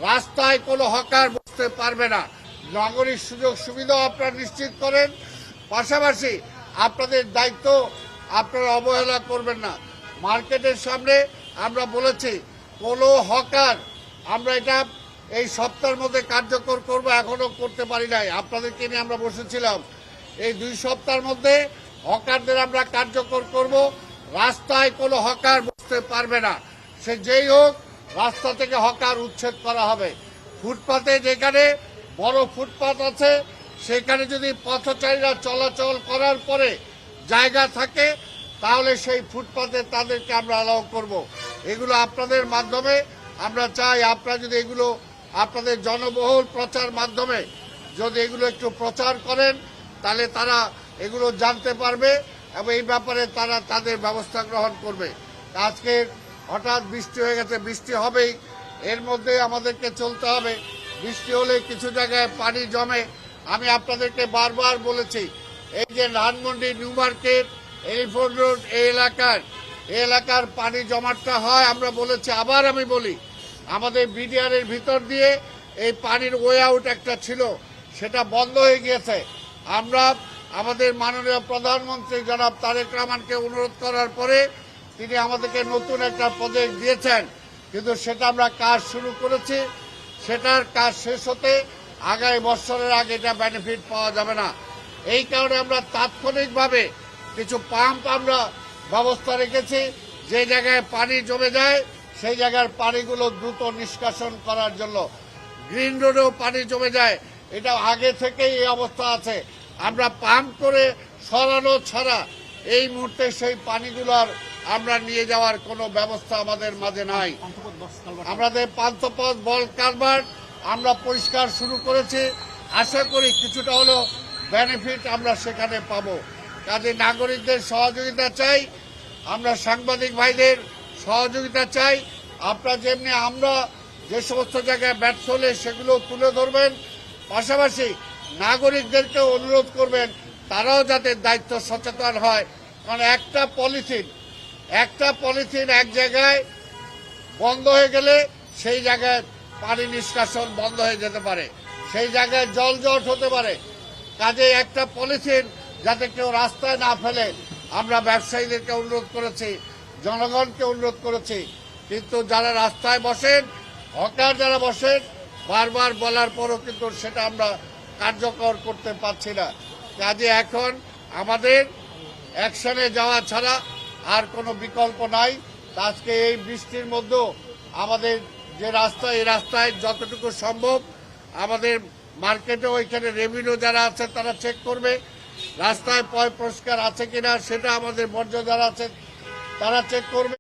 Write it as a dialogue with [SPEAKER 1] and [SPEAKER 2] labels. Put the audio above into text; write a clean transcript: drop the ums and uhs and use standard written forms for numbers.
[SPEAKER 1] রাস্তায় কোনো হকার বসতে পারবে না। নাগরিক সুযোগ সুবিধা আপনারা নিশ্চিত করেন, পাশাপাশি আপনাদের দায়িত্ব আপনারা অবহেলা করবেন না। মার্কেটের সামনে আমরা বলেছি কোনো হকার, আমরা এটা এই সপ্তাহের মধ্যে কার্যকর করব, এখনো করতে পারি নাই। আপনাদেরকে নিয়ে আমরা বসেছিলাম, এই 2 সপ্তাহের মধ্যে হকারদের আমরা কার্যকর করব। রাস্তায় কোনো হকার বসতে পারবে না, সে যেই হোক, রাস্তা থেকে হকার উচ্ছেদ করা হবে। ফুটপাতে যেখানে বড় ফুটপাত আছে সেখানে যদি পথচারীরা চলাচল করার পরে জায়গা থাকে তাহলে সেই ফুটপাতে তাদেরকে আমরা অ্যালাউ করব। এগুলো আপনাদের মাধ্যমে আমরা চাই, আপনারা যদি এগুলো আপনাদের জনবহুল প্রচার মাধ্যমে যদি এগুলো একটু প্রচার করেন তাহলে তারা এগুলো জানতে পারবে এবং এই ব্যাপারে তারা তাদের ব্যবস্থা গ্রহণ করবে। আজকে হঠাৎ বৃষ্টি হয়ে গেছে, বৃষ্টি হবেই, এর মধ্যে আমাদেরকে চলতে হবে। বৃষ্টি হলে কিছু জায়গায় পানি জমে। আমি আপনাদেরকে বারবার বলেছি, এই যে Dhanmondi, new market, elephant road, এই এলাকার পানি জমাটটা হয়। আমরা বলেছি, আবার আমি বলি, আমাদের বিডিআর এর ভিতর দিয়ে এই পানির ওয়ে আউট একটা ছিল, সেটা বন্ধ হয়ে গিয়েছে। আমরা আমাদের মাননীয় প্রধানমন্ত্রী জনাব তারেক রহমানকে অনুরোধ করার পরে তিনি আমাদেরকে নতুন একটা প্রজেক্ট দিয়েছেন, কিন্তু সেটা আমরা কাজ শুরু করেছি। সেটার কাজ শেষ হতে আগামী বছরের আগে এটা বেনিফিট পাওয়া যাবে না। এই কারণে আমরা তাৎক্ষণিকভাবে কিছু পাম্প আমরা ব্যবস্থা রেখেছি, যে জায়গায় পানি জমে যায় সেই জায়গার পানিগুলো দ্রুত নিষ্কাশন করার জন্য। গ্রিন রোডেও পানি জমে যায়, এটা আগে থেকেই এই অবস্থা আছে। আমরা পাম্প করে সরানো ছাড়া এই মুহূর্তে সেই পানিগুলোর আমরা নিয়ে যাওয়ার কোনো ব্যবস্থা আমাদের মাঝে নাই। আমাদের পান্থপথ বল কালভার্ট আমরা পরিষ্কার শুরু করেছি, আশা করি কিছুটা হলো বেনিফিট আমরা সেখানে পাবো। কাজে নাগরিকদের সহযোগিতা চাই, আমরা সাংবাদিক ভাইদের সহযোগিতা চাই। আপনারা যেমনি আমরা যে সমস্ত জায়গায় ব্যর্থ হলে সেগুলো তুলে ধরবেন, পাশাপাশি নাগরিকদেরকে অনুরোধ করবেন তারাও যাতে দায়িত্ব সচেতন হয়। কারণ একটা পলিথিন এক জায়গায় বন্ধ হয়ে গেলে সেই জায়গায় পানি নিষ্কাশন বন্ধ হয়ে যেতে পারে, সেই জায়গায় জলজট হতে পারে। কাজে একটা পলিথিন যাতে কেউ রাস্তায় না ফেলে আমরা ব্যবসায়ীদেরকে অনুরোধ করেছি, জনগণকে অনুরোধ করেছি। কিন্তু যারা রাস্তায় বসেন, হকার যারা বসেন, বারবার বলার পরও কিন্তু সেটা আমরা কার্যকর করতে পারছি না। কাজে এখন আমাদের অ্যাকশনে যাওয়া ছাড়া আর কোনো বিকল্প নাই। আজকে এই বৃষ্টির মধ্যেও আমাদের যে রাস্তা, এই রাস্তায় যতটুকু সম্ভব আমাদের মার্কেটে ওইখানে রেভিনিউ যারা আছে তারা চেক করবে, রাস্তায় পরিষ্কার আছে কিনা সেটা আমাদের বর্জ্য যারা আছে তারা চেক করবে।